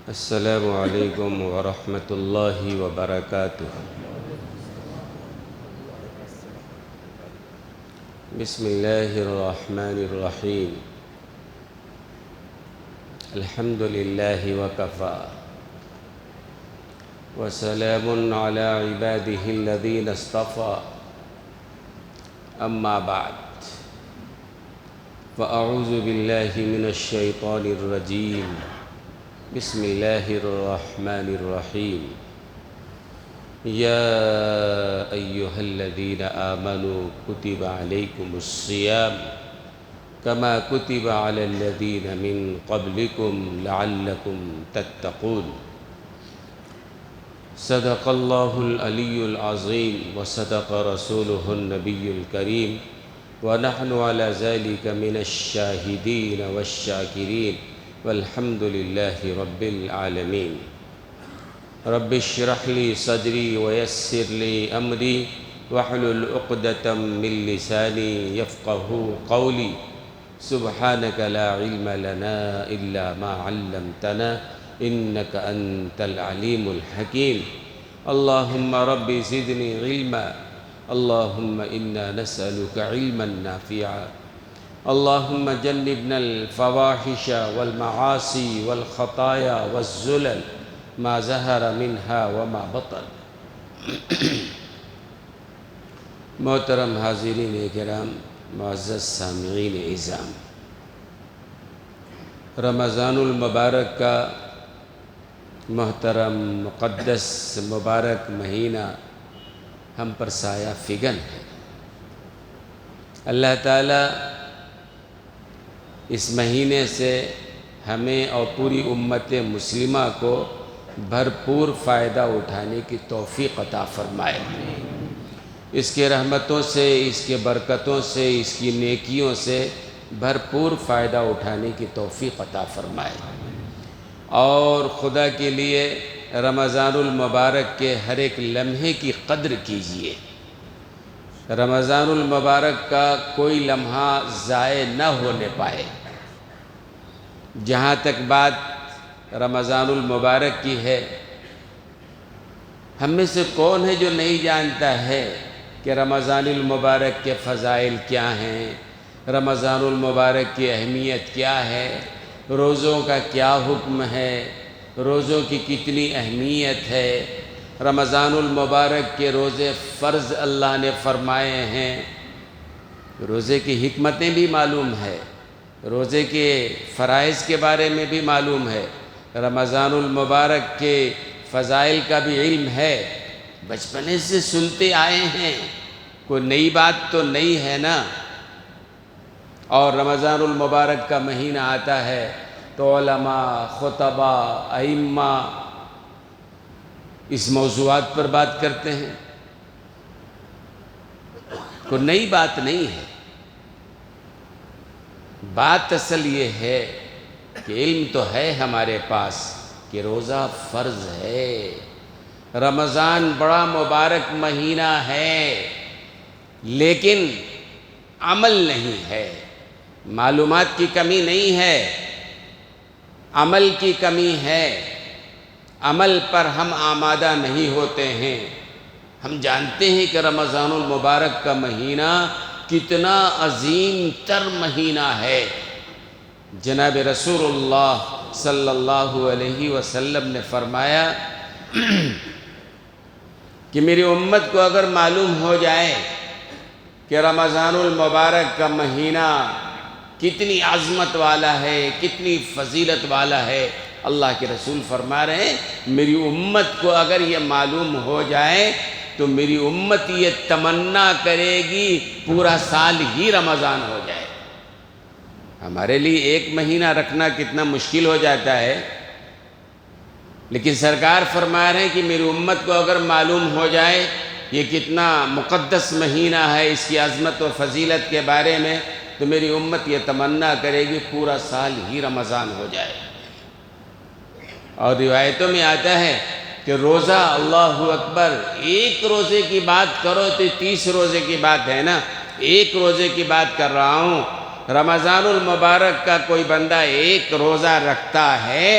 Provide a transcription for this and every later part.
السلام علیکم ورحمۃ اللہ وبرکاتہ۔ بسم اللہ الرحمن الرحیم۔ الحمد للہ وکفی وسلام علی عبادہ الذین اصطفی، اما بعد فاعوذ باللہ من الشیطان الرجیم۔ بسم اللہ الرحمن الرحیم۔ یا ایہا الذین آمنوا کتب علیکم الصیام کما کتب علی الذین من قبلکم لعلکم تتقون۔ صدق اللہ العلی العظیم وصدق رسولہ النبی الکریم ونحن علی ذلک من الشاہدین والشاکرین والحمد للہ رب العالمین۔ رب اشرح لی صدری ویسر لی امری واحلل عقدۃ من لسانی یفقہوا قولی۔ سبحانک لا علم لنا الا ما علمتنا انک انت العلیم الحکیم۔ اللہم رب زدنی علما، اللہم انا نسألک علما نافعا، اللہم جنبنا الفواحش والمعاصی والخطایا والزلل ما ظہر منہا وما بطن۔ محترم حاضرین کرام، معزز سامعین اعظام، رمضان المبارک کا محترم مقدس مبارک مہینہ ہم پر سایہ فگن ہے۔ اللہ تعالیٰ اس مہینے سے ہمیں اور پوری امت مسلمہ کو بھرپور فائدہ اٹھانے کی توفیق عطا فرمائے۔ اس کے رحمتوں سے، اس کے برکتوں سے، اس کی نیکیوں سے بھرپور فائدہ اٹھانے کی توفیق عطا فرمائے۔ اور خدا کے لیے رمضان المبارک کے ہر ایک لمحے کی قدر کیجیے۔ رمضان المبارک کا کوئی لمحہ ضائع نہ ہونے پائے۔ جہاں تک بات رمضان المبارک کی ہے، ہم میں سے کون ہے جو نہیں جانتا ہے کہ رمضان المبارک کے فضائل کیا ہیں، رمضان المبارک کی اہمیت کیا ہے، روزوں کا کیا حکم ہے، روزوں کی کتنی اہمیت ہے، رمضان المبارک کے روزے فرض اللہ نے فرمائے ہیں۔ روزے کی حکمتیں بھی معلوم ہے، روزے کے فرائض کے بارے میں بھی معلوم ہے، رمضان المبارک کے فضائل کا بھی علم ہے۔ بچپنے سے سنتے آئے ہیں، کوئی نئی بات تو نہیں ہے نا۔ اور رمضان المبارک کا مہینہ آتا ہے تو علماء، خطباء، ائمہ اس موضوعات پر بات کرتے ہیں۔ کوئی نئی بات نہیں ہے۔ بات اصل یہ ہے کہ علم تو ہے ہمارے پاس کہ روزہ فرض ہے، رمضان بڑا مبارک مہینہ ہے، لیکن عمل نہیں ہے۔ معلومات کی کمی نہیں ہے، عمل کی کمی ہے۔ عمل پر ہم آمادہ نہیں ہوتے ہیں۔ ہم جانتے ہیں کہ رمضان المبارک کا مہینہ کتنا عظیم تر مہینہ ہے۔ جناب رسول اللہ صلی اللہ علیہ وسلم نے فرمایا کہ میری امت کو اگر معلوم ہو جائے کہ رمضان المبارک کا مہینہ کتنی عظمت والا ہے، کتنی فضیلت والا ہے، اللہ کے رسول فرما رہے ہیں میری امت کو اگر یہ معلوم ہو جائے تو میری امت یہ تمنا کرے گی پورا سال ہی رمضان ہو جائے۔ ہمارے لیے ایک مہینہ رکھنا کتنا مشکل ہو جاتا ہے، لیکن سرکار فرما رہے ہیں کہ میری امت کو اگر معلوم ہو جائے یہ کتنا مقدس مہینہ ہے، اس کی عظمت و فضیلت کے بارے میں، تو میری امت یہ تمنا کرے گی پورا سال ہی رمضان ہو جائے۔ اور روایتوں میں آتا ہے کہ روزہ، اللہ اکبر، ایک روزے کی بات کرو تو 30 روزے کی بات ہے نا، ایک روزے کی بات کر رہا ہوں۔ رمضان المبارک کا کوئی بندہ ایک روزہ رکھتا ہے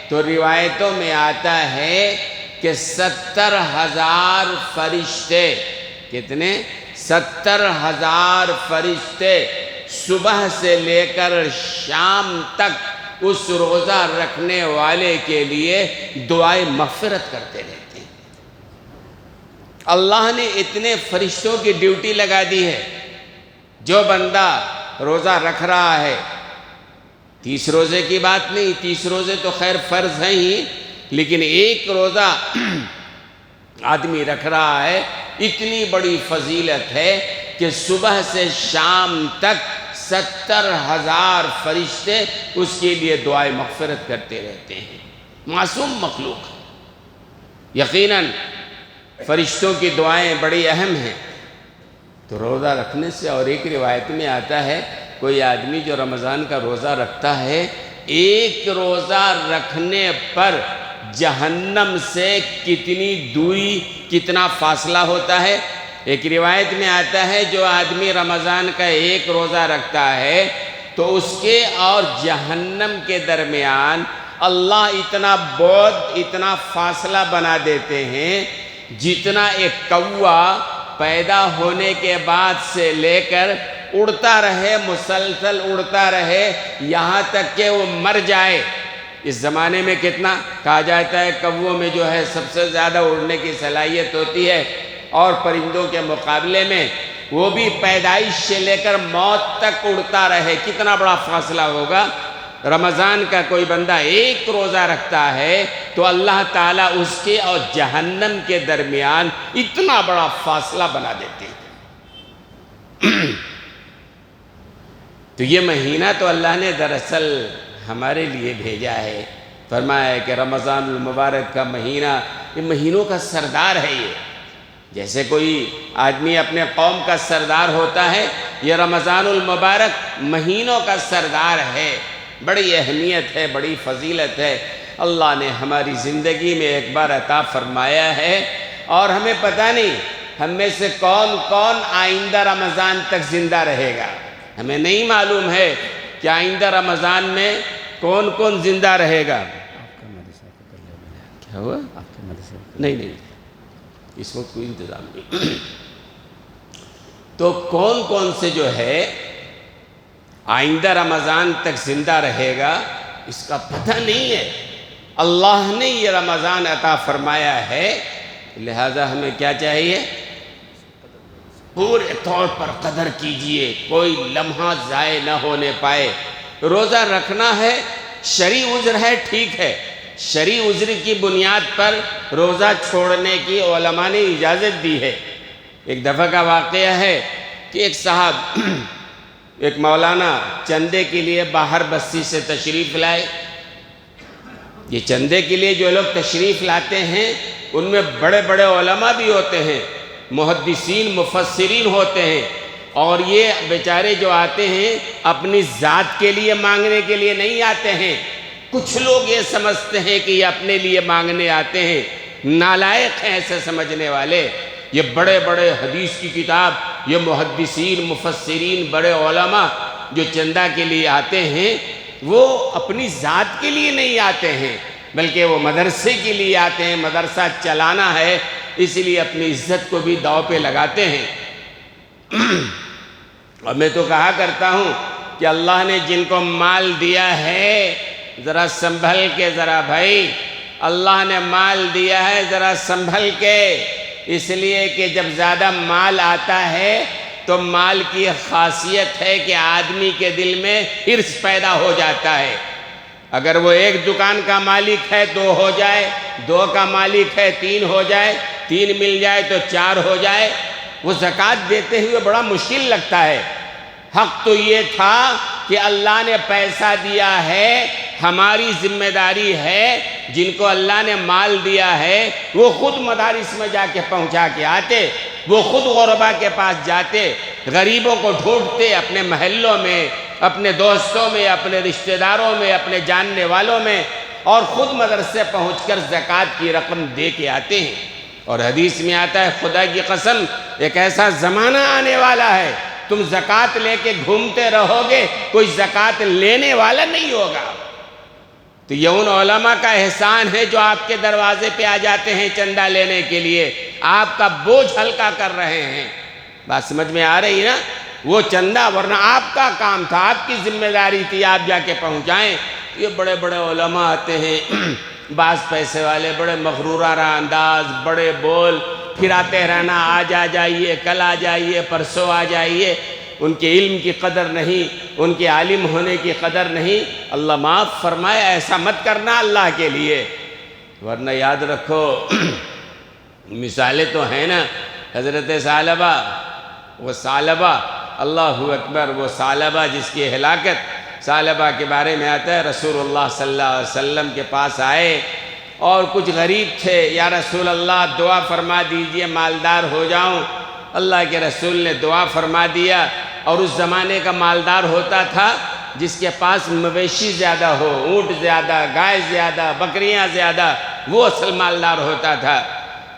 تو تو روایتوں میں آتا ہے کہ 70,000 فرشتے، کتنے؟ 70,000 فرشتے صبح سے لے کر شام تک اس روزہ رکھنے والے کے لیے دعائے مغفرت کرتے رہتے ہیں۔ اللہ نے اتنے فرشتوں کی ڈیوٹی لگا دی ہے۔ جو بندہ روزہ رکھ رہا ہے، 30 روزے کی بات نہیں، 30 روزے تو خیر فرض ہیں ہی، لیکن ایک روزہ آدمی رکھ رہا ہے، اتنی بڑی فضیلت ہے کہ صبح سے شام تک 70,000 فرشتے اس کے لیے دعائے مغفرت کرتے رہتے ہیں۔ معصوم مخلوق ہے، یقیناً فرشتوں کی دعائیں بڑی اہم ہیں۔ تو روزہ رکھنے سے، اور ایک روایت میں آتا ہے کوئی آدمی جو رمضان کا روزہ رکھتا ہے، ایک روزہ رکھنے پر جہنم سے کتنی دوری، کتنا فاصلہ ہوتا ہے۔ ایک روایت میں آتا ہے جو آدمی رمضان کا ایک روزہ رکھتا ہے تو اس کے اور جہنم کے درمیان اللہ اتنا بعد، اتنا فاصلہ بنا دیتے ہیں جتنا ایک کوا پیدا ہونے کے بعد سے لے کر اڑتا رہے، مسلسل اڑتا رہے یہاں تک کہ وہ مر جائے۔ اس زمانے میں کتنا کہا جاتا ہے کووں میں جو ہے سب سے زیادہ اڑنے کی صلاحیت ہوتی ہے، اور پرندوں کے مقابلے میں وہ بھی پیدائش سے لے کر موت تک اڑتا رہے، کتنا بڑا فاصلہ ہوگا۔ رمضان کا کوئی بندہ ایک روزہ رکھتا ہے تو اللہ تعالیٰ اس کے اور جہنم کے درمیان اتنا بڑا فاصلہ بنا دیتے ہیں۔ تو یہ مہینہ تو اللہ نے دراصل ہمارے لیے بھیجا ہے۔ فرمایا ہے کہ رمضان المبارک کا مہینہ یہ مہینوں کا سردار ہے۔ یہ جیسے کوئی آدمی اپنے قوم کا سردار ہوتا ہے، یہ رمضان المبارک مہینوں کا سردار ہے۔ بڑی اہمیت ہے، بڑی فضیلت ہے۔ اللہ نے ہماری زندگی میں ایک بار عطا فرمایا ہے، اور ہمیں پتہ نہیں ہم میں سے کون کون آئندہ رمضان تک زندہ رہے گا۔ ہمیں نہیں معلوم ہے کہ آئندہ رمضان میں کون کون زندہ رہے گا۔ کیا ہوا؟ نہیں، اس وقت کوئی انتظام نہیں۔ تو کون کون سے جو ہے آئندہ رمضان تک زندہ رہے گا، اس کا پتہ نہیں ہے۔ اللہ نے یہ رمضان عطا فرمایا ہے، لہذا ہمیں کیا چاہیے؟ پورے طور پر قدر کیجئے، کوئی لمحہ ضائع نہ ہونے پائے۔ روزہ رکھنا ہے، شرعی عذر ہے، ٹھیک ہے، شرعی عذر کی بنیاد پر روزہ چھوڑنے کی علماء نے اجازت دی ہے۔ ایک دفعہ کا واقعہ ہے کہ ایک صاحب، ایک مولانا چندے کے لیے باہر بستی سے تشریف لائے۔ یہ چندے کے لیے جو لوگ تشریف لاتے ہیں ان میں بڑے بڑے علماء بھی ہوتے ہیں، محدثین، مفسرین ہوتے ہیں، اور یہ بیچارے جو آتے ہیں اپنی ذات کے لیے مانگنے کے لیے نہیں آتے ہیں۔ کچھ لوگ یہ سمجھتے ہیں کہ یہ اپنے لیے مانگنے آتے ہیں، نالائق ہیں ایسے سمجھنے والے۔ یہ بڑے بڑے حدیث کی کتاب، یہ محدثین، مفسرین، بڑے علماء جو چندہ کے لیے آتے ہیں وہ اپنی ذات کے لیے نہیں آتے ہیں، بلکہ وہ مدرسے کے لیے آتے ہیں، مدرسہ چلانا ہے، اس لیے اپنی عزت کو بھی داؤ پہ لگاتے ہیں۔ اور میں تو کہا کرتا ہوں کہ اللہ نے جن کو مال دیا ہے ذرا سنبھل کے، ذرا بھائی اللہ نے مال دیا ہے ذرا سنبھل کے، اس لیے کہ جب زیادہ مال آتا ہے تو مال کی خاصیت ہے کہ آدمی کے دل میں حرص پیدا ہو جاتا ہے۔ اگر وہ ایک دکان کا مالک ہے 2 ہو جائے، 2 کا مالک ہے 3 ہو جائے، 3 مل جائے تو 4 ہو جائے، وہ زکوٰۃ دیتے ہوئے بڑا مشکل لگتا ہے۔ حق تو یہ تھا کہ اللہ نے پیسہ دیا ہے، ہماری ذمہ داری ہے، جن کو اللہ نے مال دیا ہے وہ خود مدارس میں جا کے پہنچا کے آتے، وہ خود غربا کے پاس جاتے، غریبوں کو ڈھونڈتے اپنے محلوں میں، اپنے دوستوں میں، اپنے رشتہ داروں میں، اپنے جاننے والوں میں، اور خود مدرسے پہنچ کر زکوٰۃ کی رقم دے کے آتے ہیں۔ اور حدیث میں آتا ہے خدا کی قسم ایک ایسا زمانہ آنے والا ہے تم زکوٰۃ لے کے گھومتے رہو گے، کوئی زکوٰۃ لینے والا نہیں ہوگا۔ تو یہ ان علماء کا احسان ہے جو آپ کے دروازے پہ آ جاتے ہیں چندہ لینے کے لیے، آپ کا بوجھ ہلکا کر رہے ہیں۔ بات سمجھ میں آ رہی ہے نا؟ وہ چندہ ورنہ آپ کا کام تھا، آپ کی ذمہ داری تھی، آپ جا کے پہنچائیں۔ یہ بڑے بڑے علماء آتے ہیں، بعض پیسے والے، بڑے مغرورانہ انداز، بڑے بول، پھر آتے رہنا، آج آ جائیے، کل آ جائیے، پرسوں آ جائیے۔ ان کے علم کی قدر نہیں، ان کے عالم ہونے کی قدر نہیں۔ اللہ معاف فرمائے، ایسا مت کرنا اللہ کے لیے، ورنہ یاد رکھو مثالیں تو ہیں نا۔ حضرت ثعلبہ، وہ ثعلبہ، اللہ اکبر، وہ ثعلبہ جس کی ہلاکت، ثعلبہ کے بارے میں آتا ہے رسول اللہ صلی اللہ علیہ وسلم کے پاس آئے اور کچھ غریب تھے، یا رسول اللہ دعا فرما دیجئے مالدار ہو جاؤں۔ اللہ کے رسول نے دعا فرما دیا، اور اس زمانے کا مالدار ہوتا تھا جس کے پاس مویشی زیادہ ہو، اونٹ زیادہ، گائے زیادہ، بکریاں زیادہ، وہ اصل مالدار ہوتا تھا۔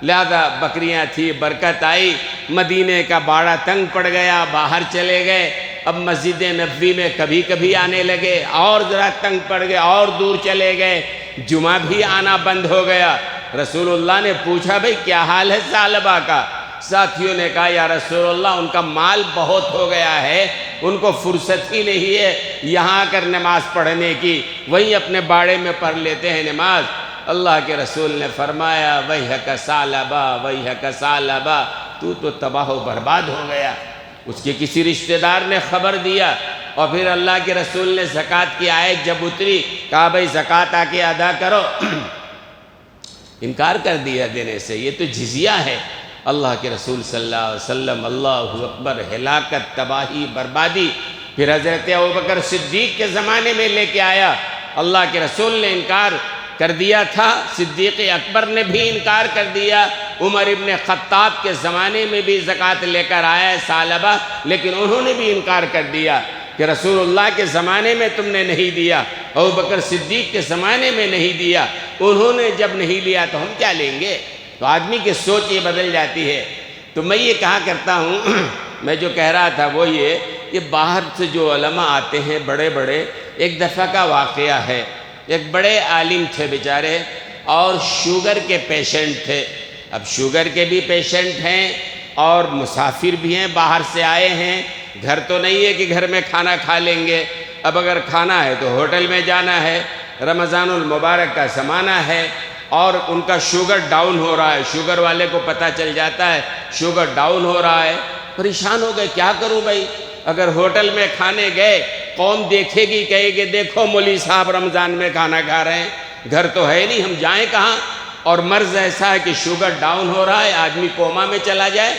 لہذا بکریاں تھی، برکت آئی، مدینے کا باڑا تنگ پڑ گیا، باہر چلے گئے۔ اب مسجد نبوی میں کبھی کبھی آنے لگے، اور ذرا تنگ پڑ گئے، اور دور چلے گئے، جمعہ بھی آنا بند ہو گیا۔ رسول اللہ نے پوچھا بھئی کیا حال ہے ثعلبہ کا؟ ساتھیوں نے کہا یا رسول اللہ ان کا مال بہت ہو گیا ہے، ان کو فرصت ہی نہیں ہے یہاں آ کر نماز پڑھنے کی، وہیں اپنے باڑے میں پڑھ لیتے ہیں نماز۔ اللہ کے رسول نے فرمایا ویحک ثعلبہ، ویحک ثعلبہ، تو تباہ و برباد ہو گیا۔ اس کے کسی رشتہ دار نے خبر دیا، اور پھر اللہ کے رسول نے زکوٰۃ کی آیت جب اتری، کہا بھئی زکوٰۃ آ کے ادا کرو، انکار کر دیا دینے سے، یہ تو جزیہ ہے۔ اللہ کے رسول صلی اللہ علیہ وسلم، اللہ اکبر، ہلاکت، تباہی، بربادی۔ پھر حضرت ابوبکر صدیق کے زمانے میں لے کے آیا، اللہ کے رسول نے انکار کر دیا تھا، صدیق اکبر نے بھی انکار کر دیا، عمر ابن خطاب کے زمانے میں بھی زکوٰۃ لے کر آیا ہے ثعلبہ، لیکن انہوں نے بھی انکار کر دیا کہ رسول اللہ کے زمانے میں تم نے نہیں دیا، ابوبکر صدیق کے زمانے میں نہیں دیا، انہوں نے جب نہیں لیا تو ہم کیا لیں گے؟ تو آدمی کی سوچ یہ بدل جاتی ہے۔ تو میں یہ کہا کرتا ہوں، میں جو کہہ رہا تھا وہ یہ باہر سے جو علماء آتے ہیں بڑے بڑے، ایک دفعہ کا واقعہ ہے، ایک بڑے عالم تھے بیچارے، اور شوگر کے پیشنٹ تھے۔ اب شوگر کے بھی پیشنٹ ہیں اور مسافر بھی ہیں، باہر سے آئے ہیں، گھر تو نہیں ہے کہ گھر میں کھانا کھا لیں گے، اب اگر کھانا ہے تو ہوٹل میں جانا ہے، رمضان المبارک کا زمانہ ہے، اور ان کا شوگر ڈاؤن ہو رہا ہے، شوگر والے کو پتہ چل جاتا ہے شوگر ڈاؤن ہو رہا ہے، پریشان ہو گئے، کیا کروں بھائی؟ اگر ہوٹل میں کھانے گئے، قوم دیکھے گی، کہے گی دیکھو مولوی صاحب رمضان میں کھانا کھا رہے ہیں، گھر تو ہے نہیں، ہم جائیں کہاں؟ اور مرض ایسا ہے کہ شوگر ڈاؤن ہو رہا ہے، آدمی کوما میں چلا جائے۔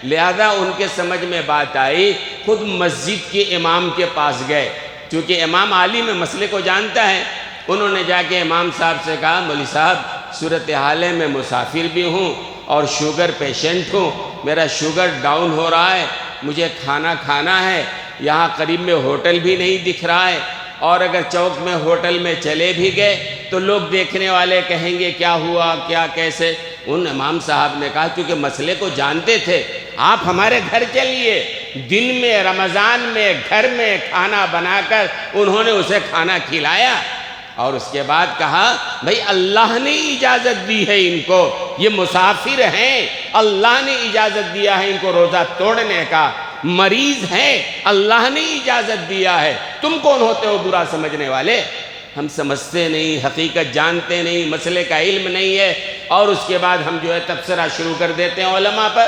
لہذا ان کے سمجھ میں بات آئی، خود مسجد کے امام کے پاس گئے، چونکہ امام عالم میں مسئلے کو جانتا ہے۔ انہوں نے جا کے امام صاحب سے کہا مولوی صاحب صورتحال ہے، میں مسافر بھی ہوں اور شوگر پیشنٹ ہوں، میرا شوگر ڈاؤن ہو رہا ہے، مجھے کھانا کھانا ہے، یہاں قریب میں ہوٹل بھی نہیں دکھ رہا ہے، اور اگر چوک میں ہوٹل میں چلے بھی گئے تو لوگ دیکھنے والے کہیں گے کیا ہوا، کیا کیسے؟ ان امام صاحب نے کہا کیونکہ مسئلے کو جانتے تھے، آپ ہمارے گھر چلیے۔ دن میں رمضان میں گھر میں کھانا بنا کر انہوں نے اسے کھانا کھلایا، اور اس کے بعد کہا بھئی اللہ نے اجازت دی ہے ان کو، یہ مسافر ہیں، اللہ نے اجازت دیا ہے ان کو روزہ توڑنے کا، مریض ہیں، اللہ نے اجازت دیا ہے، تم کون ہوتے ہو برا سمجھنے والے؟ ہم سمجھتے نہیں، حقیقت جانتے نہیں، مسئلے کا علم نہیں ہے، اور اس کے بعد ہم جو ہے تبصرہ شروع کر دیتے ہیں علماء پر۔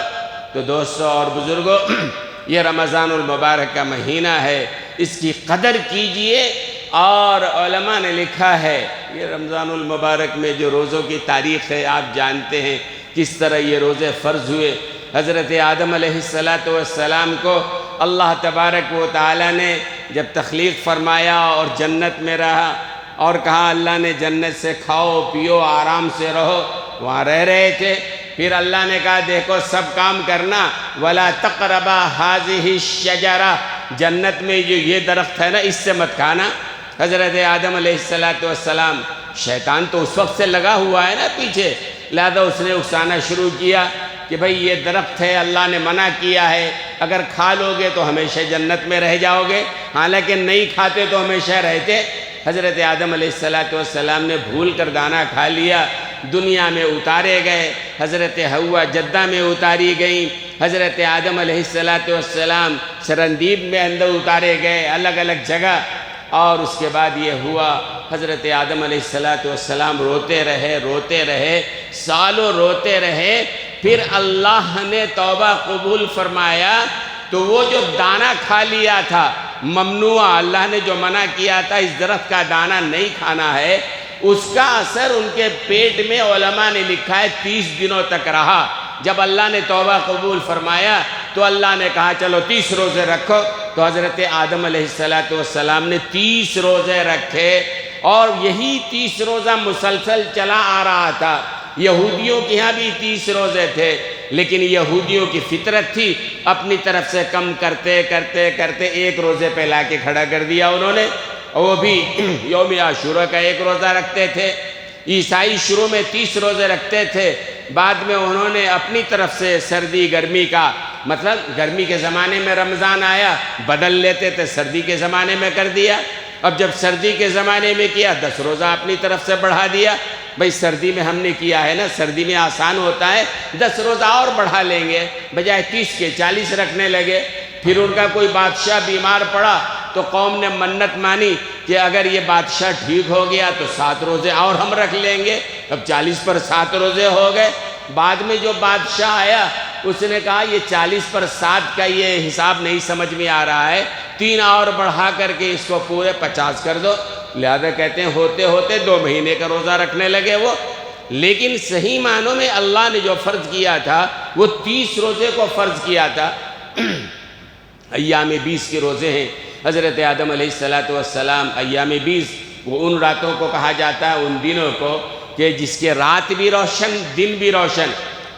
تو دوستو اور بزرگوں، یہ رمضان المبارک کا مہینہ ہے، اس کی قدر کیجئے۔ اور علماء نے لکھا ہے یہ رمضان المبارک میں جو روزوں کی تاریخ ہے آپ جانتے ہیں کس طرح یہ روزے فرض ہوئے۔ حضرت آدم علیہ السلام کو اللہ تبارک و تعالی نے جب تخلیق فرمایا اور جنت میں رہا اور کہا اللہ نے جنت سے کھاؤ پیو آرام سے رہو، وہاں رہ رہے تھے، پھر اللہ نے کہا دیکھو سب کام کرنا، وَلَا تَقْرَبَا هَذِهِ الشَّجَرَةَ، جنت میں جو یہ درخت ہے نا اس سے مت کھانا۔ حضرت آدم علیہ السلام، شیطان تو اس وقت سے لگا ہوا ہے نا پیچھے، لہذا اس نے اکسانا شروع کیا کہ بھئی یہ درخت ہے، اللہ نے منع کیا ہے، اگر کھا لو گے تو ہمیشہ جنت میں رہ جاؤ گے، حالانکہ نہیں کھاتے تو ہمیشہ رہتے۔ حضرت آدم علیہ السلام نے بھول کر دانہ کھا لیا، دنیا میں اتارے گئے، حضرت حوا جدہ میں اتاری گئیں، حضرت آدم علیہ السلام سرندیب میں اندر اتارے گئے، الگ الگ جگہ۔ اور اس کے بعد یہ ہوا، حضرت آدم علیہ السلام روتے رہے، سالوں روتے رہے، پھر اللہ نے توبہ قبول فرمایا، تو وہ جو دانہ کھا لیا تھا ممنوع، اللہ نے جو منع کیا تھا اس درخت کا دانہ نہیں کھانا ہے، اس کا اثر ان کے پیٹ میں علماء نے لکھا ہے 30 دنوں تک رہا۔ جب اللہ نے توبہ قبول فرمایا تو اللہ نے کہا چلو 30 روزے رکھو، تو حضرت آدم علیہ السلام نے 30 روزے رکھے، اور یہی 30 روزہ مسلسل چلا آ رہا تھا۔ یہودیوں کے ہاں بھی 30 روزے تھے، لیکن یہودیوں کی فطرت تھی، اپنی طرف سے کم کرتے کرتے ایک روزے پہ لا کے کھڑا کر دیا انہوں نے، وہ بھی یوم عاشورہ کا ایک روزہ رکھتے تھے۔ عیسائی شروع میں 30 روزے رکھتے تھے، بعد میں انہوں نے اپنی طرف سے سردی گرمی کا، مطلب گرمی کے زمانے میں رمضان آیا بدل لیتے تھے، سردی کے زمانے میں کر دیا۔ اب جب سردی کے زمانے میں کیا 10 روزہ اپنی طرف سے بڑھا دیا، بھئی سردی میں ہم نے کیا ہے نا، سردی میں آسان ہوتا ہے، 10 روزہ اور بڑھا لیں گے، بجائے 30 کے 40 رکھنے لگے۔ پھر ان کا کوئی بادشاہ بیمار پڑا تو قوم نے منت مانی کہ اگر یہ بادشاہ ٹھیک ہو گیا تو 7 روزے اور ہم رکھ لیں گے، اب 40 پر 7 روزے ہو گئے۔ بعد میں جو بادشاہ آیا اس نے کہا یہ 40 پر 7 کا یہ حساب نہیں سمجھ میں آ رہا ہے، 3 اور بڑھا کر کے اس کو پورے 50 کر دو۔ لہذا کہتے ہیں ہوتے ہوتے 2 مہینے کا روزہ رکھنے لگے وہ۔ لیکن صحیح معنوں میں اللہ نے جو فرض کیا تھا وہ 30 روزے کو فرض کیا تھا۔ ایام 20 کے روزے ہیں، حضرت آدم علیہ السلام ایام 20 وہ ان راتوں کو کہا جاتا ہے، ان دنوں کو کہ جس کے رات بھی روشن دن بھی روشن۔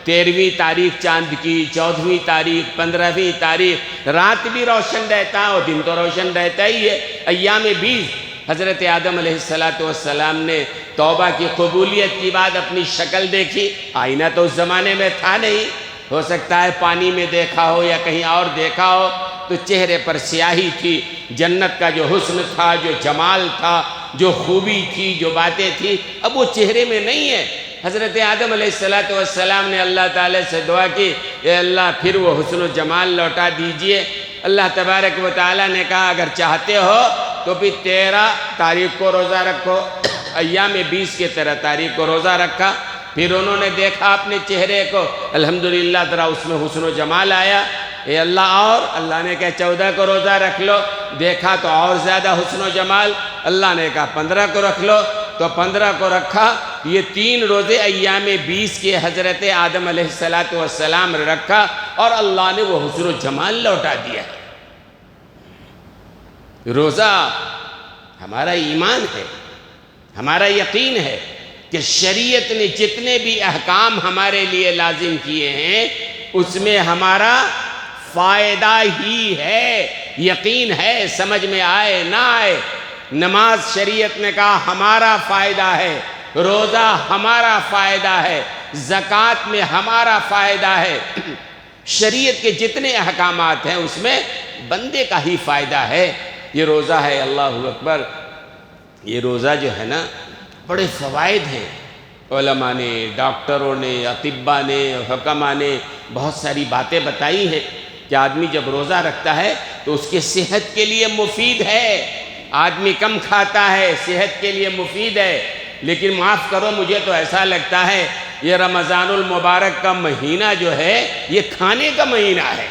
13ویں تاریخ چاند کی، 14ویں تاریخ، 15ویں تاریخ رات بھی روشن رہتا ہے اور دن تو روشن رہتا ہی ہے۔ ایام 20 حضرت آدم علیہ السلام نے توبہ کی قبولیت کی بعد اپنی شکل دیکھی، آئینہ تو اس زمانے میں تھا نہیں، ہو سکتا ہے پانی میں دیکھا ہو یا کہیں اور دیکھا ہو، تو چہرے پر سیاہی تھی، جنت کا جو حسن تھا، جو جمال تھا، جو خوبی تھی، جو باتیں تھی، اب وہ چہرے میں نہیں ہے۔ حضرت آدم علیہ السلام نے اللہ تعالیٰ سے دعا کی، اے اللہ پھر وہ حسن و جمال لوٹا دیجئے۔ اللہ تبارک و تعالیٰ نے کہا اگر چاہتے ہو تو پھر 13 تاریخ کو روزہ رکھو۔ ایام 20 کے 13 تاریخ کو روزہ رکھا، پھر انہوں نے دیکھا اپنے چہرے کو، الحمدللہ ذرا اس میں حسن و جمال آیا۔ اے اللہ اور اللہ نے کہا 14 کو روزہ رکھ لو، دیکھا تو اور زیادہ حسن و جمال، اللہ نے کہا 15 کو رکھ لو، تو 15 کو رکھا۔ یہ 3 روزے ایام 20 کے حضرت آدم علیہ السلام رکھا اور اللہ نے وہ حسن و جمال لوٹا دیا۔ روزہ ہمارا ایمان ہے، ہمارا یقین ہے کہ شریعت نے جتنے بھی احکام ہمارے لیے لازم کیے ہیں اس میں ہمارا فائدہ ہی ہے، یقین ہے، سمجھ میں آئے نہ آئے۔ نماز شریعت نے کہا ہمارا فائدہ ہے، روزہ ہمارا فائدہ ہے، زکوٰۃ میں ہمارا فائدہ ہے۔ شریعت کے جتنے احکامات ہیں اس میں بندے کا ہی فائدہ ہے۔ یہ روزہ ہے، اللہ اکبر، یہ روزہ جو ہے نا بڑے فوائد ہیں۔ علماء نے، ڈاکٹروں نے، اطباء نے، حکماء نے بہت ساری باتیں بتائی ہیں کہ آدمی جب روزہ رکھتا ہے تو اس کے صحت کے لیے مفید ہے۔ آدمی کم کھاتا ہے، صحت کے لیے مفید ہے، لیکن معاف کرو مجھے تو ایسا لگتا ہے یہ رمضان المبارک کا مہینہ جو ہے یہ کھانے کا مہینہ ہے۔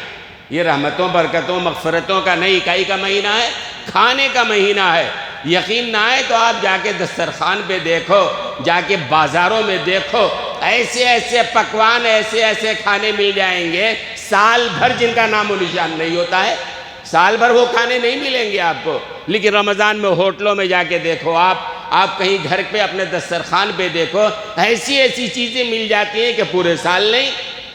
یہ رحمتوں برکتوں مغفرتوں کا نہیں، اکائی کا مہینہ ہے، کھانے کا مہینہ ہے۔ یقین نہ آئے تو آپ جا کے دسترخوان پہ دیکھو، جا کے بازاروں میں دیکھو، ایسے ایسے پکوان، ایسے ایسے کھانے مل جائیں گے سال بھر جن کا نام و نشان نہیں ہوتا ہے۔ سال بھر وہ کھانے نہیں ملیں گے آپ کو، لیکن رمضان میں ہوٹلوں میں جا کے دیکھو، آپ کہیں گھر پہ اپنے دسترخوان پہ دیکھو، ایسی ایسی چیزیں مل جاتی ہیں کہ پورے سال نہیں۔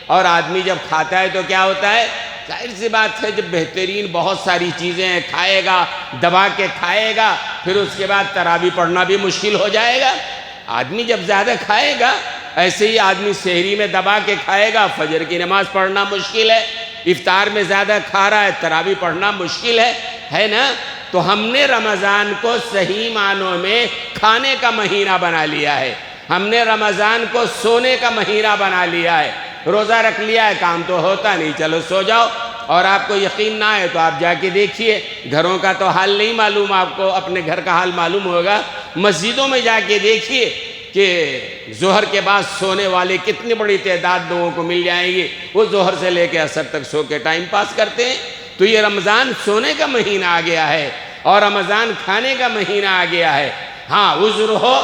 اور آدمی جب کھاتا ہے تو کیا ہوتا ہے؟ ظاہر سی بات ہے جب بہترین بہت ساری چیزیں کھائے گا، دبا کے کھائے گا، پھر اس کے بعد تراویح پڑھنا بھی مشکل ہو جائے گا۔ آدمی جب زیادہ کھائے گا، ایسے ہی آدمی سحری میں دبا کے کھائے گا، فجر کی نماز پڑھنا مشکل ہے۔ افطار میں زیادہ کھا رہا ہے، تراویح پڑھنا مشکل ہے نا؟ تو ہم نے رمضان کو صحیح معنوں میں کھانے کا مہینہ بنا لیا ہے، ہم نے رمضان کو سونے کا مہینہ بنا لیا ہے۔ روزہ رکھ لیا ہے، کام تو ہوتا نہیں، چلو سو جاؤ۔ اور آپ کو یقین نہ آئے تو آپ جا کے دیکھیے، گھروں کا تو حال نہیں معلوم، آپ کو اپنے گھر کا حال معلوم ہوگا، مسجدوں میں جا کے دیکھیے کہ ظہر کے بعد سونے والے کتنی بڑی تعداد لوگوں کو مل جائیں گی، وہ ظہر سے لے کے عصر تک سو کے ٹائم پاس کرتے ہیں۔ تو یہ رمضان سونے کا مہینہ آ گیا ہے اور رمضان کھانے کا مہینہ آ گیا ہے۔ ہاں عذر ہو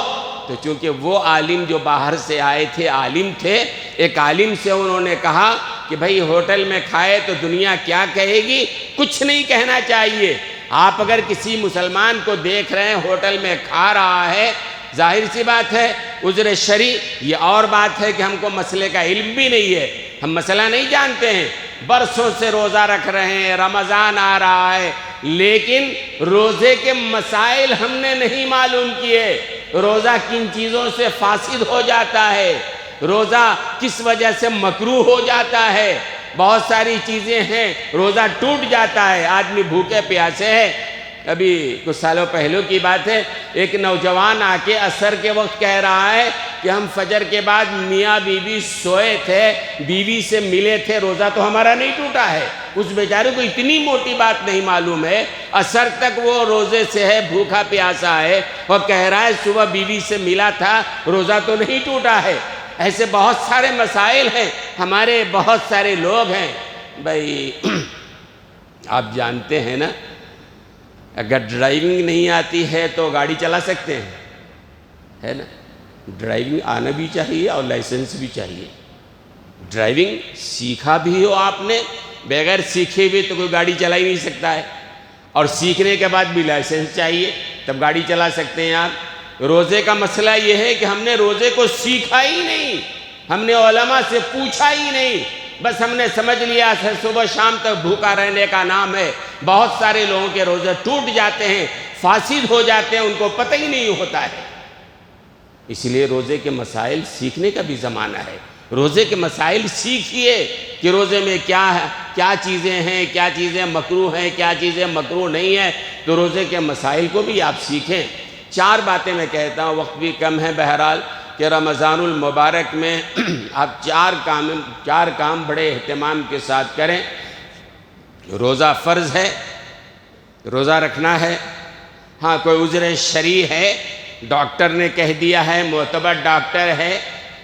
تو چونکہ وہ عالم جو باہر سے آئے تھے عالم تھے، ایک عالم سے انہوں نے کہا کہ بھائی ہوٹل میں کھائے تو دنیا کیا کہے گی، کچھ نہیں کہنا چاہیے۔ آپ اگر کسی مسلمان کو دیکھ رہے ہیں ہوٹل میں کھا رہا ہے، ظاہر سی بات ہے عذر شرعی، یہ اور بات ہے کہ ہم کو مسئلے کا علم بھی نہیں ہے، ہم مسئلہ نہیں جانتے ہیں، برسوں سے روزہ رکھ رہے ہیں، رمضان آ رہا ہے، لیکن روزے کے مسائل ہم نے نہیں معلوم کیے۔ روزہ کن چیزوں سے فاسد ہو جاتا ہے، روزہ کس وجہ سے مکروہ ہو جاتا ہے، بہت ساری چیزیں ہیں، روزہ ٹوٹ جاتا ہے، آدمی بھوکے پیاسے ہے۔ ابھی کچھ سالوں پہلو کی بات ہے، ایک نوجوان آ کے عصر کے وقت کہہ رہا ہے کہ ہم فجر کے بعد میاں بیوی سوئے تھے، بیوی سے ملے تھے، روزہ تو ہمارا نہیں ٹوٹا ہے۔ اس بیچارے کو اتنی موٹی بات نہیں معلوم ہے، عصر تک وہ روزے سے ہے، بھوکا پیاسا ہے، اور کہہ رہا ہے صبح بیوی سے ملا تھا، روزہ تو نہیں ٹوٹا ہے۔ ایسے بہت سارے مسائل ہیں، ہمارے بہت سارے لوگ ہیں۔ بھائی آپ جانتے ہیں نا، اگر ڈرائیونگ نہیں آتی ہے تو گاڑی چلا سکتے ہیں، ہے نا؟ ڈرائیونگ آنا بھی چاہیے اور لائسنس بھی چاہیے۔ ڈرائیونگ سیکھا بھی ہو آپ نے، بغیر سیکھے ہوئے تو کوئی گاڑی چلا ہی نہیں سکتا ہے، اور سیکھنے کے بعد بھی لائسنس چاہیے تب گاڑی چلا سکتے ہیں آپ۔ روزے کا مسئلہ یہ ہے کہ ہم نے روزے کو سیکھا ہی نہیں، ہم نے علماء سے پوچھا ہی نہیں، بس ہم نے سمجھ لیا ہے صبح شام تک بھوکا رہنے کا نام ہے۔ بہت سارے لوگوں کے روزے ٹوٹ جاتے ہیں، فاسد ہو جاتے ہیں، ان کو پتہ ہی نہیں ہوتا ہے۔ اس لیے روزے کے مسائل سیکھنے کا بھی زمانہ ہے، روزے کے مسائل سیکھیے کہ روزے میں کیا ہے، کیا چیزیں ہیں، کیا چیزیں مکروہ ہیں، کیا چیزیں مکروہ نہیں ہیں، تو روزے کے مسائل کو بھی آپ سیکھیں۔ 4 باتیں میں کہتا ہوں، وقت بھی کم ہے بہرحال، کہ رمضان المبارک میں آپ 4 کام بڑے اہتمام کے ساتھ کریں۔ روزہ فرض ہے، روزہ رکھنا ہے۔ ہاں کوئی عذر شرعی ہے، ڈاکٹر نے کہہ دیا ہے، معتبر ڈاکٹر ہے،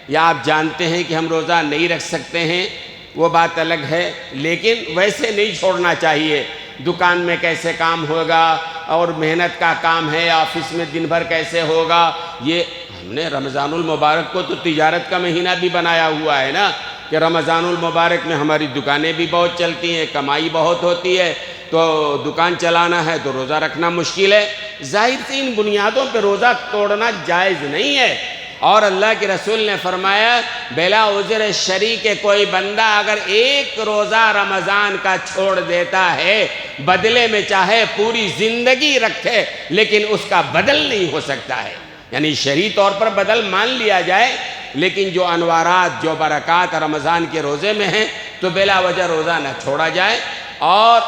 یا آپ جانتے ہیں کہ ہم روزہ نہیں رکھ سکتے ہیں، وہ بات الگ ہے، لیکن ویسے نہیں چھوڑنا چاہیے۔ دکان میں کیسے کام ہوگا، اور محنت کا کام ہے، آفس میں دن بھر کیسے ہوگا، یہ ہم نے رمضان المبارک کو تو تجارت کا مہینہ بھی بنایا ہوا ہے نا، کہ رمضان المبارک میں ہماری دکانیں بھی بہت چلتی ہیں، کمائی بہت ہوتی ہے، تو دکان چلانا ہے تو روزہ رکھنا مشکل ہے۔ ظاہر سے ان بنیادوں پہ روزہ توڑنا جائز نہیں ہے، اور اللہ کے رسول نے فرمایا بلا عذر شرعی کے کوئی بندہ اگر ایک روزہ رمضان کا چھوڑ دیتا ہے، بدلے میں چاہے پوری زندگی رکھے لیکن اس کا بدل نہیں ہو سکتا ہے۔ یعنی شرعی طور پر بدل مان لیا جائے، لیکن جو انوارات، جو برکات رمضان کے روزے میں ہیں تو بلا وجہ روزہ نہ چھوڑا جائے، اور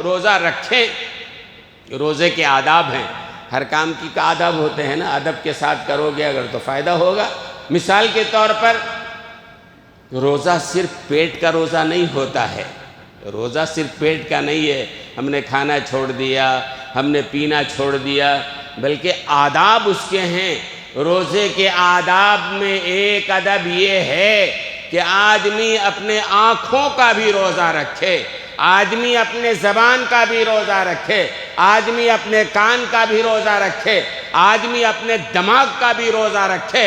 روزہ رکھیں۔ روزے کے آداب ہیں، ہر کام کی کا آداب ہوتے ہیں نا، ادب کے ساتھ کرو گے اگر تو فائدہ ہوگا۔ مثال کے طور پر روزہ صرف پیٹ کا روزہ نہیں ہوتا ہے، روزہ صرف پیٹ کا نہیں ہے، ہم نے کھانا چھوڑ دیا، ہم نے پینا چھوڑ دیا، بلکہ آداب اس کے ہیں۔ روزے کے آداب میں ایک ادب یہ ہے کہ آدمی اپنے آنکھوں کا بھی روزہ رکھے، آدمی اپنے زبان کا بھی روزہ رکھے، آدمی اپنے کان کا بھی روزہ رکھے، آدمی اپنے دماغ کا بھی روزہ رکھے۔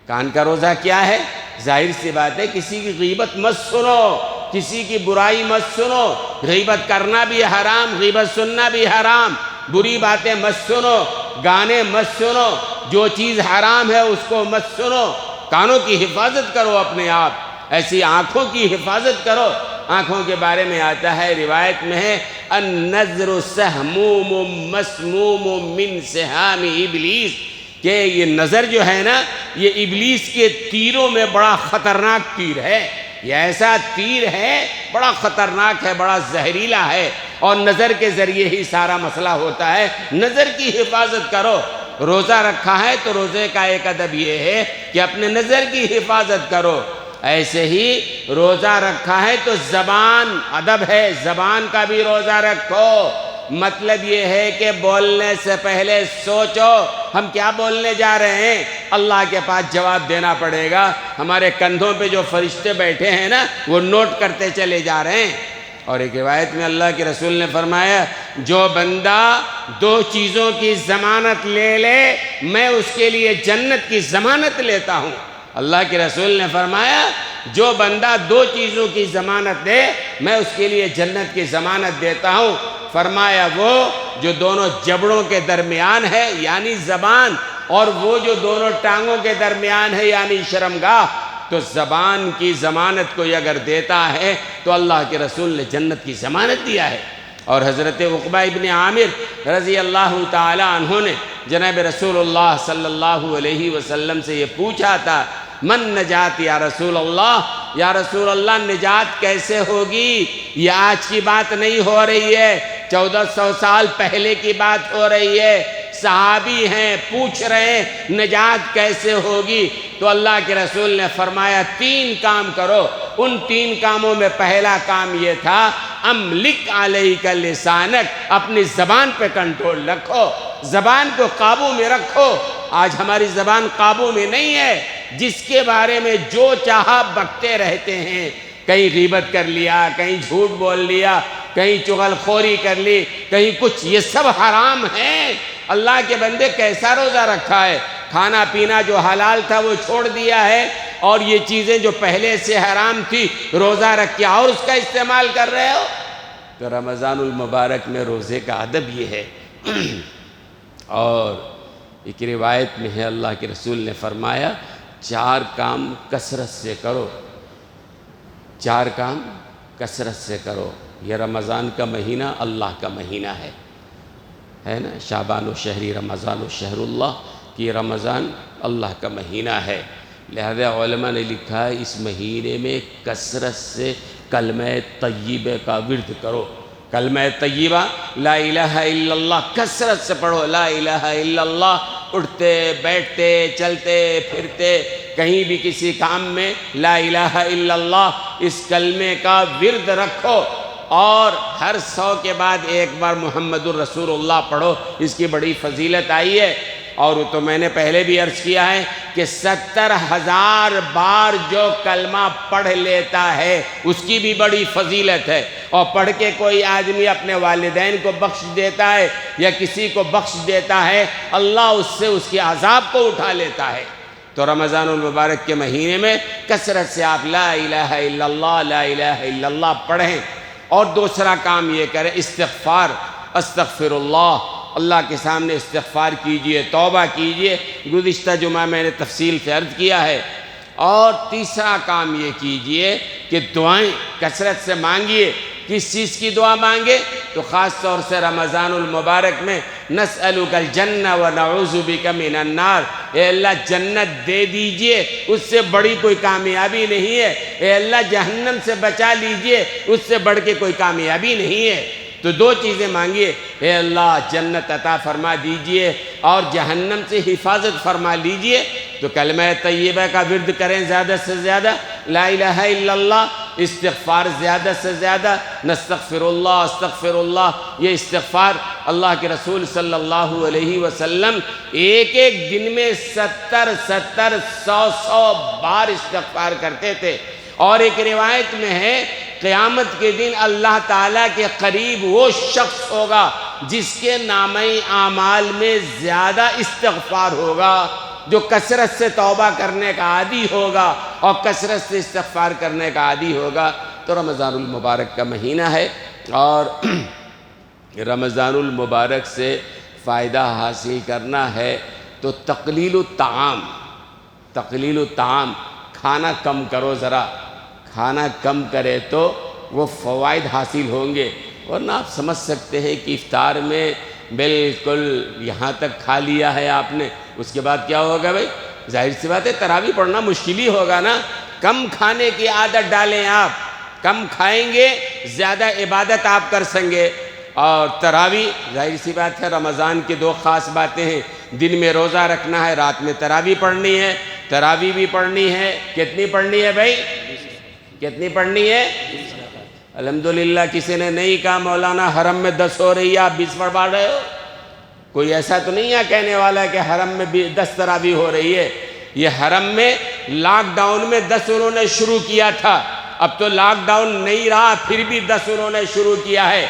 کان کا روزہ کیا ہے؟ ظاہر سی بات ہے، کسی کی غیبت مت سنو، کسی کی برائی مت سنو، غیبت کرنا بھی حرام، غیبت سننا بھی حرام، بری باتیں مت سنو، گانے مت سنو، جو چیز حرام ہے اس کو مت سنو۔ کانوں کی حفاظت کرو اپنے آپ، ایسی آنکھوں کی حفاظت کرو۔ آنکھوں کے بارے میں آتا ہے، روایت میں ہے النظر سہموم مسموم من سہام ابلیس، کہ یہ نظر جو ہے نا یہ ابلیس کے تیروں میں بڑا خطرناک تیر ہے، یہ ایسا تیر ہے بڑا خطرناک ہے، بڑا زہریلا ہے۔ اور نظر کے ذریعے ہی سارا مسئلہ ہوتا ہے۔ نظر کی حفاظت کرو۔ روزہ رکھا ہے تو روزے کا ایک ادب یہ ہے کہ اپنے نظر کی حفاظت کرو۔ ایسے ہی روزہ رکھا ہے تو زبان ادب ہے، زبان کا بھی روزہ رکھو۔ مطلب یہ ہے کہ بولنے سے پہلے سوچو ہم کیا بولنے جا رہے ہیں، اللہ کے پاس جواب دینا پڑے گا۔ ہمارے کندھوں پہ جو فرشتے بیٹھے ہیں نا وہ نوٹ کرتے چلے جا رہے ہیں۔ اور ایک روایت میں اللہ کے رسول نے فرمایا جو بندہ دو چیزوں کی ضمانت لے لے میں اس کے لیے جنت کی ضمانت لیتا ہوں۔ اللہ کے رسول نے فرمایا جو بندہ دو چیزوں کی ضمانت دے میں اس کے لیے جنت کی ضمانت دیتا ہوں۔ فرمایا وہ جو دونوں جبڑوں کے درمیان ہے یعنی زبان، اور وہ جو دونوں ٹانگوں کے درمیان ہے یعنی شرمگاہ، تو زبان کی ضمانت کو اگر دیتا ہے تو اللہ کے رسول نے جنت کی ضمانت دیا ہے۔ اور حضرت عقبہ ابن عامر رضی اللہ تعالی عنہ نے جناب رسول اللہ صلی اللہ علیہ وسلم سے یہ پوچھا تھا من نجات یا رسول اللہ، یا رسول اللہ نجات کیسے ہوگی؟ یہ آج کی بات نہیں ہو رہی ہے، 1400 سال پہلے کی بات ہو رہی ہے۔ صحابی ہیں پوچھ رہے ہیں نجات کیسے ہوگی؟ تو اللہ کے رسول نے فرمایا 3 کام کرو۔ ان 3 کاموں میں پہلا کام یہ تھا املک علیک لسانک، اپنی زبان پہ کنٹرول رکھو، زبان کو قابو میں رکھو۔ آج ہماری زبان قابو میں نہیں ہے، جس کے بارے میں جو چاہا بکتے رہتے ہیں۔ کہیں غیبت کر لیا، کہیں جھوٹ بول لیا، کہیں چغل خوری کر لی، کہیں کچھ، یہ سب حرام ہیں۔ اللہ کے بندے کیسا روزہ رکھا ہے؟ کھانا پینا جو حلال تھا وہ چھوڑ دیا ہے، اور یہ چیزیں جو پہلے سے حرام تھی روزہ رکھ کے اور اس کا استعمال کر رہے ہو۔ تو رمضان المبارک میں روزے کا ادب یہ ہے۔ اور ایک روایت میں ہے اللہ کے رسول نے فرمایا 4 کام کثرت سے کرو، 4 کام کثرت سے کرو۔ یہ رمضان کا مہینہ اللہ کا مہینہ ہے نا، شعبان و شہری رمضان و شہر اللہ، کہ رمضان اللہ کا مہینہ ہے۔ لہذا علماء نے لکھا ہے اس مہینے میں کثرت سے کلمہ طیبہ کا ورد کرو۔ کلمہ طیبہ لا الہ الا اللہ کثرت سے پڑھو، لا الہ الا اللہ، اٹھتے بیٹھتے چلتے پھرتے کہیں بھی کسی کام میں لا الہ الا اللہ اس کلمے کا ورد رکھو، اور ہر 100 کے بعد ایک بار محمد الرسول اللہ پڑھو۔ اس کی بڑی فضیلت آئی ہے، اور تو میں نے پہلے بھی عرض کیا ہے کہ 70,000 بار جو کلمہ پڑھ لیتا ہے اس کی بھی بڑی فضیلت ہے۔ اور پڑھ کے کوئی آدمی اپنے والدین کو بخش دیتا ہے یا کسی کو بخش دیتا ہے، اللہ اس سے اس کے عذاب کو اٹھا لیتا ہے۔ تو رمضان المبارک کے مہینے میں کثرت سے آپ لا الہ الا اللہ لا الہ الا اللہ پڑھیں۔ اور دوسرا کام یہ کریں استغفار، استغفر اللہ کے سامنے استغفار کیجئے، توبہ کیجئے۔ گزشتہ جمعہ میں نے تفصیل سے عرض کیا ہے۔ اور تیسرا کام یہ کیجئے کہ دعائیں کثرت سے مانگیے۔ کس چیز کی دعا مانگے؟ تو خاص طور سے رمضان المبارک میں نسألک الجنہ ونعوذ بک من النار، اے اللہ جنت دے دیجئے، اس سے بڑی کوئی کامیابی نہیں ہے۔ اے اللہ جہنم سے بچا لیجئے، اس سے بڑھ کے کوئی کامیابی نہیں ہے۔ تو 2 چیزیں مانگیے، اے اللہ جنت عطا فرما دیجئے اور جہنم سے حفاظت فرما لیجئے۔ تو کلمہ طیبہ کا ورد کریں زیادہ سے زیادہ، لا الہ الا اللہ، استغفار زیادہ سے زیادہ، نستغفر اللہ استغفر اللہ۔ یہ استغفار اللہ کے رسول صلی اللہ علیہ وسلم ایک دن میں 70 100 بار استغفار کرتے تھے۔ اور ایک روایت میں ہے قیامت کے دن اللہ تعالیٰ کے قریب وہ شخص ہوگا جس کے نامہ اعمال میں زیادہ استغفار ہوگا، جو کثرت سے توبہ کرنے کا عادی ہوگا اور کثرت سے استغفار کرنے کا عادی ہوگا۔ تو رمضان المبارک کا مہینہ ہے، اور رمضان المبارک سے فائدہ حاصل کرنا ہے تو تقلیل الطعام، کھانا کم کرو، ذرا کھانا کم کرے تو وہ فوائد حاصل ہوں گے۔ ورنہ آپ سمجھ سکتے ہیں کہ افطار میں بالکل یہاں تک کھا لیا ہے آپ نے، اس کے بعد کیا ہوگا بھائی؟ ظاہر سی بات ہے تراویح پڑھنا مشکل ہی ہوگا نا۔ کم کھانے کی عادت ڈالیں، آپ کم کھائیں گے زیادہ عبادت آپ کر سکیں گے۔ اور تراوی ظاہر سی بات ہے رمضان کی دو خاص باتیں ہیں، دن میں روزہ رکھنا ہے، رات میں تراوی پڑھنی ہے، تراوی بھی پڑھنی ہے، کتنی پڑھنی ہے بھائی؟ کتنی پڑھنی ہے؟ الحمدللہ کسی نے نہیں کہا مولانا حرم میں 10 ہو رہی ہے آپ 20 پڑھوا رہے ہو، کوئی ایسا تو نہیں ہے کہنے والا کہ حرم میں 10 تراوی ہو رہی ہے۔ یہ حرم میں لاک ڈاؤن میں 10 انہوں نے شروع کیا تھا، اب تو لاک ڈاؤن نہیں رہا پھر بھی 10 انہوں نے شروع کیا ہے۔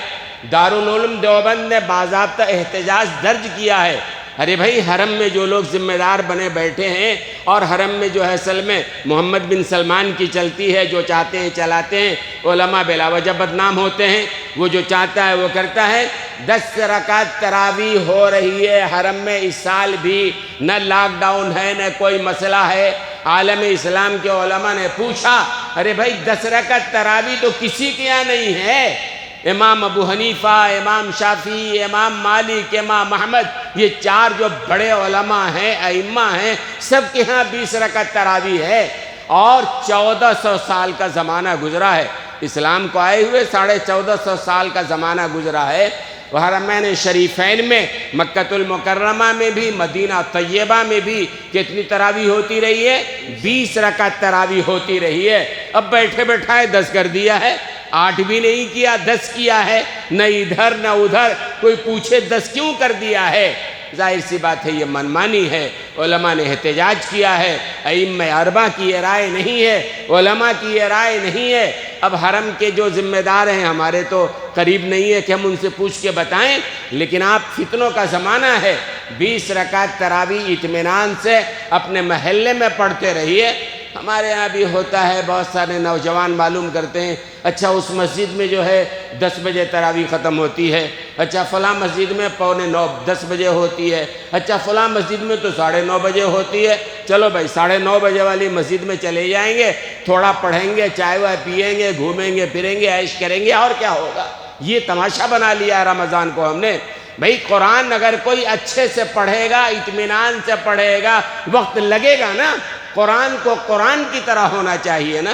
دارالعلوم دیوبند نے باضابطہ احتجاج درج کیا ہے، ارے بھائی حرم میں جو لوگ ذمہ دار بنے بیٹھے ہیں اور حرم میں جو ہے اصل میں محمد بن سلمان کی چلتی ہے، جو چاہتے ہیں چلاتے ہیں، علماء بلا وجہ بدنام ہوتے ہیں، وہ جو چاہتا ہے وہ کرتا ہے۔ 10 رکعت تراویح ہو رہی ہے حرم میں اس سال بھی، نہ لاک ڈاؤن ہے نہ کوئی مسئلہ ہے۔ عالم اسلام کے علماء نے پوچھا ارے بھائی 10 رکعت تراویح تو کسی کے یہاں نہیں ہے، امام ابو حنیفہ، امام شافعی، امام مالک، امام احمد، یہ 4 جو بڑے علماء ہیں ائمہ ہیں سب کے ہاں 20 رکعت تراویح ہے، اور 1400 سال کا زمانہ گزرا ہے اسلام کو آئے ہوئے، 1450 سال کا زمانہ گزرا ہے۔ حرمین شریفین میں مکہ المکرمہ میں بھی مدینہ طیبہ میں بھی کتنی تراویح ہوتی رہی ہے؟ 20 رکعت تراویح ہوتی رہی ہے۔ اب بیٹھے بیٹھائے 10 کر دیا ہے، 8 بھی نہیں کیا 10 کیا ہے، نہ ادھر نہ ادھر، کوئی پوچھے 10 کیوں کر دیا ہے؟ ظاہر سی بات ہے یہ منمانی ہے، علماء نے احتجاج کیا ہے، ائمہ اربعہ کی یہ رائے نہیں ہے، علماء کی یہ رائے نہیں ہے۔ اب حرم کے جو ذمہ دار ہیں ہمارے تو قریب نہیں ہے کہ ہم ان سے پوچھ کے بتائیں، لیکن آپ فتنوں کا زمانہ ہے، 20 رکعت تراویح اطمینان سے اپنے محلے میں پڑھتے رہیے۔ ہمارے یہاں بھی ہوتا ہے، بہت سارے نوجوان معلوم کرتے ہیں اچھا اس مسجد میں جو ہے 10 بجے تراویح ختم ہوتی ہے، اچھا فلاں مسجد میں 9:45 بجے ہوتی ہے، اچھا فلاں مسجد میں تو 9:30 بجے ہوتی ہے، چلو بھائی 9:30 بجے والی مسجد میں چلے جائیں گے، تھوڑا پڑھیں گے، چائے وائے پئیں گے، گھومیں گے پھریں گے، عیش کریں گے، اور کیا ہوگا؟ یہ تماشا بنا لیا ہے رمضان کو ہم نے۔ بھائی قرآن اگر کوئی اچھے سے پڑھے گا، اطمینان سے پڑھے گا، وقت لگے گا نا، قرآن کو قرآن کی طرح ہونا چاہیے نا۔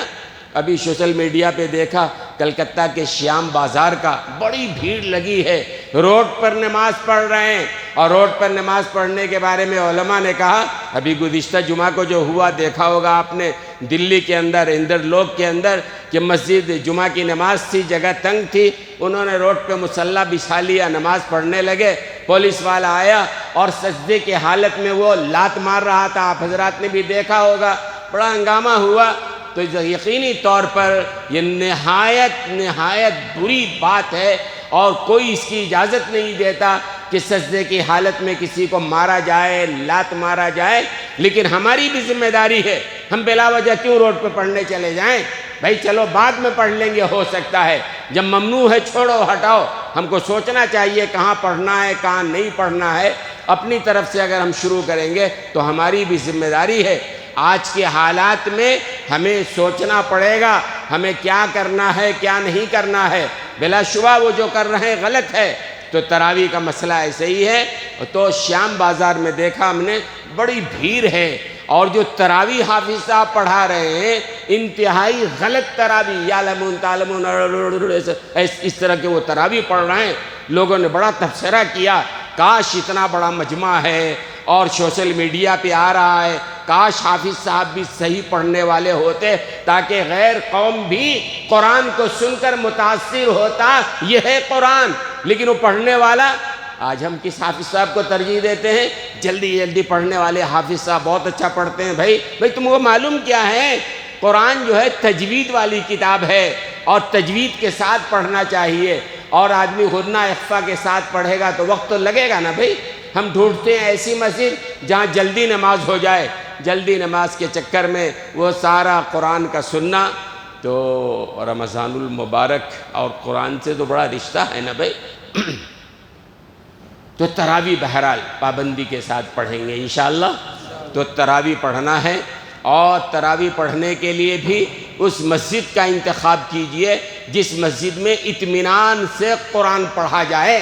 ابھی سوشل میڈیا پہ دیکھا کلکتہ کے شیام بازار کا، بڑی بھیڑ لگی ہے، روڈ پر نماز پڑھ رہے ہیں، اور روڈ پر نماز پڑھنے کے بارے میں علماء نے کہا، ابھی گزشتہ جمعہ کو جو ہوا دیکھا ہوگا آپ نے دلی کے اندر اندر لوگ کے اندر کہ مسجد جمعہ کی نماز تھی، جگہ تنگ تھی، انہوں نے روڈ پہ مصلی بچھا لیا، نماز پڑھنے لگے، پولیس والا آیا اور سجدے کی حالت میں وہ لات مار رہا تھا، آپ حضرات نے بھی دیکھا ہوگا، بڑا ہنگامہ ہوا۔ تو یقینی طور پر یہ نہایت بری بات ہے، اور کوئی اس کی اجازت نہیں دیتا کہ سجدے کی حالت میں کسی کو مارا جائے، لات مارا جائے، لیکن ہماری بھی ذمہ داری ہے، ہم بلا وجہ کیوں روڈ پہ پڑھنے چلے جائیں؟ بھائی چلو بعد میں پڑھ لیں گے، ہو سکتا ہے، جب ممنوع ہے چھوڑو ہٹاؤ، ہم کو سوچنا چاہیے کہاں پڑھنا ہے کہاں نہیں پڑھنا ہے۔ اپنی طرف سے اگر ہم شروع کریں گے تو ہماری بھی ذمہ داری ہے۔ آج کے حالات میں ہمیں سوچنا پڑے گا ہمیں کیا کرنا ہے کیا نہیں کرنا ہے، بلا شبہ وہ جو کر رہے ہیں غلط ہے۔ تو تراویح کا مسئلہ ایسے ہی ہے، تو شیام بازار میں دیکھا ہم نے بڑی بھیڑ ہے، اور جو تراویح حافظ صاحب پڑھا رہے ہیں انتہائی غلط تراویح، یعلمون تعلمون اس طرح کے وہ تراویح پڑھ رہے ہیں۔ لوگوں نے بڑا تبصرہ کیا، کاش اتنا بڑا مجمع ہے اور سوشل میڈیا پہ آ رہا ہے، کاش حافظ صاحب بھی صحیح پڑھنے والے ہوتے تاکہ غیر قوم بھی قرآن کو سن کر متاثر ہوتا، یہ ہے قرآن۔ لیکن وہ پڑھنے والا، آج ہم کس حافظ صاحب کو ترجیح دیتے ہیں؟ جلدی پڑھنے والے حافظ صاحب بہت اچھا پڑھتے ہیں۔ بھائی تم کو معلوم کیا ہے؟ قرآن جو ہے تجوید والی کتاب ہے، اور تجوید کے ساتھ پڑھنا چاہیے، اور آدمی غنہ اخفا کے ساتھ پڑھے گا تو وقت تو لگے گا نا بھائی۔ ہم ڈھونڈتے ہیں ایسی مسجد جہاں جلدی نماز ہو جائے، جلدی نماز کے چکر میں وہ سارا قرآن کا سننا۔ تو رمضان المبارک اور قرآن سے تو بڑا رشتہ ہے نا بھائی۔ تو تراویح بہرحال پابندی کے ساتھ پڑھیں گے انشاءاللہ۔ تو تراویح پڑھنا ہے، اور تراویح پڑھنے کے لیے بھی اس مسجد کا انتخاب کیجئے جس مسجد میں اطمینان سے قرآن پڑھا جائے۔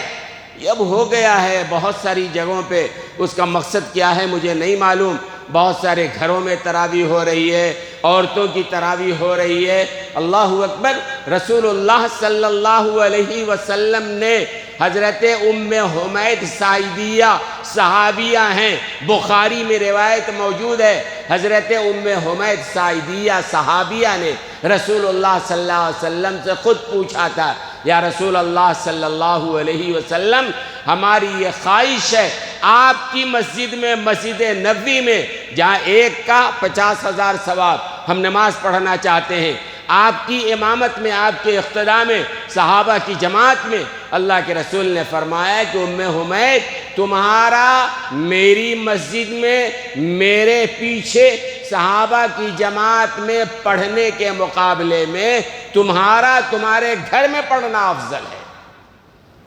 یہ اب ہو گیا ہے بہت ساری جگہوں پہ، اس کا مقصد کیا ہے مجھے نہیں معلوم، بہت سارے گھروں میں تراویح ہو رہی ہے، عورتوں کی تراویح ہو رہی ہے۔ اللہ اکبر! رسول اللہ صلی اللہ علیہ وسلم نے حضرت ام حمید ساعدیہ صحابیہ ہیں، بخاری میں روایت موجود ہے، حضرت ام حمید ساعدیہ صحابیہ نے رسول اللہ صلی اللہ علیہ وسلم سے خود پوچھا تھا، یا رسول اللہ صلی اللہ علیہ وسلم، ہماری یہ خواہش ہے آپ کی مسجد میں، مسجد نبوی میں، جہاں ایک کا 50,000 ثواب، ہم نماز پڑھنا چاہتے ہیں، آپ کی امامت میں، آپ کے اقتداء میں، صحابہ کی جماعت میں۔ اللہ کے رسول نے فرمایا کہ ام حمید، تمہارا میری مسجد میں میرے پیچھے صحابہ کی جماعت میں پڑھنے کے مقابلے میں تمہارے گھر میں پڑھنا افضل ہے۔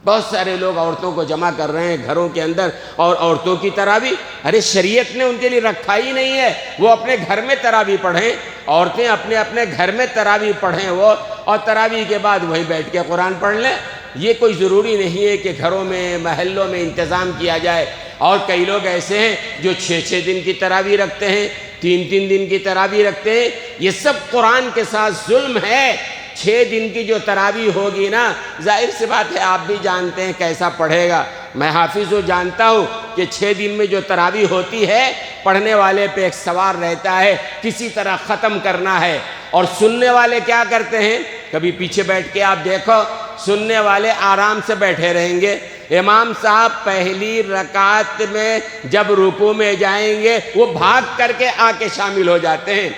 بہت سارے لوگ عورتوں کو جمع کر رہے ہیں گھروں کے اندر، اور عورتوں کی تراویح، ارے شریعت نے ان کے لیے رکھا ہی نہیں ہے، وہ اپنے گھر میں تراویح پڑھیں، عورتیں اپنے گھر میں تراویح پڑھیں وہ، اور تراویح کے بعد وہیں بیٹھ کے قرآن پڑھ لیں۔ یہ کوئی ضروری نہیں ہے کہ گھروں میں، محلوں میں انتظام کیا جائے۔ اور کئی لوگ ایسے ہیں جو 6 دن کی تراویح رکھتے ہیں، 3 دن کی تراویح رکھتے ہیں، یہ سب قرآن کے ساتھ ظلم ہے۔ 6 دن کی جو تراویح ہوگی نا، ظاہر سی بات ہے آپ بھی جانتے ہیں کیسا پڑھے گا، میں حافظ ہوں، جانتا ہوں کہ 6 دن میں جو تراویح ہوتی ہے، پڑھنے والے پہ ایک سوار رہتا ہے، کسی طرح ختم کرنا ہے۔ اور سننے والے کیا کرتے ہیں؟ کبھی پیچھے بیٹھ کے آپ دیکھو، سننے والے آرام سے بیٹھے رہیں گے، امام صاحب پہلی رکعت میں جب رکوع میں جائیں گے، وہ بھاگ کر کے آ کے شامل ہو جاتے ہیں۔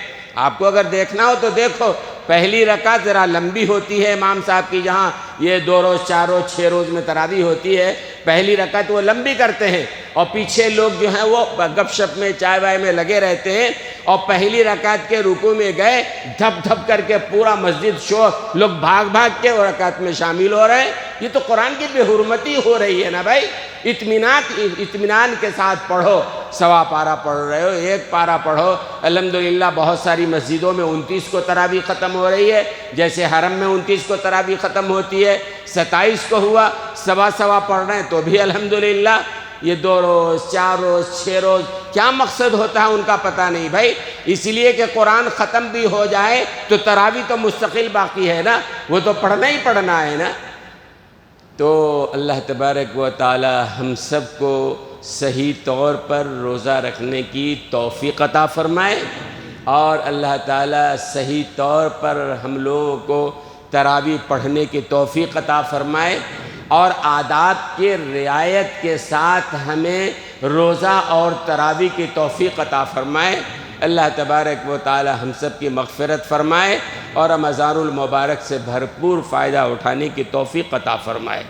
آپ کو اگر دیکھنا ہو تو دیکھو، پہلی رکعت ذرا لمبی ہوتی ہے امام صاحب کی، جہاں یہ 2 روز 4 روز 6 روز میں تراویح ہوتی ہے، پہلی رکعت وہ لمبی کرتے ہیں، اور پیچھے لوگ جو ہیں وہ گپ شپ میں، چائے وائے میں لگے رہتے ہیں، اور پہلی رکعت کے رکوع میں گئے، دھپ دھپ کر کے پورا مسجد شور، لوگ بھاگ بھاگ کے وہ رکعت میں شامل ہو رہے ہیں۔ یہ تو قرآن کی بے حرمتی ہو رہی ہے نا بھائی۔ اطمینان کے ساتھ پڑھو، 1.25 پارہ پڑھ رہے ہو، 1 پارہ پڑھو۔ الحمدللہ بہت ساری مسجدوں میں 29 کو تراویح ختم ہو رہی ہے، جیسے حرم میں 29 کو تراویح ختم ہوتی ہے، 27 کو ہوا، 1.25 پڑھ رہے ہیں تو بھی الحمدللہ۔ یہ 2 روز 4 روز 6 روز کیا مقصد ہوتا ہے ان کا پتہ نہیں بھائی، اس لیے کہ قرآن ختم بھی ہو جائے تو تراویح تو مستقل باقی ہے نا، وہ تو پڑھنا ہی پڑھنا ہے نا۔ تو اللہ تبارک و تعالی ہم سب کو صحیح طور پر روزہ رکھنے کی توفیق عطا فرمائے، اور اللہ تعالی صحیح طور پر ہم لوگوں کو تراویح پڑھنے کی توفیق عطا فرمائے، اور آداب کے رعایت کے ساتھ ہمیں روزہ اور تراویح کی توفیق عطا فرمائے۔ اللہ تبارک و تعالی ہم سب کی مغفرت فرمائے، اور رمضان المبارک سے بھرپور فائدہ اٹھانے کی توفیق عطا فرمائے۔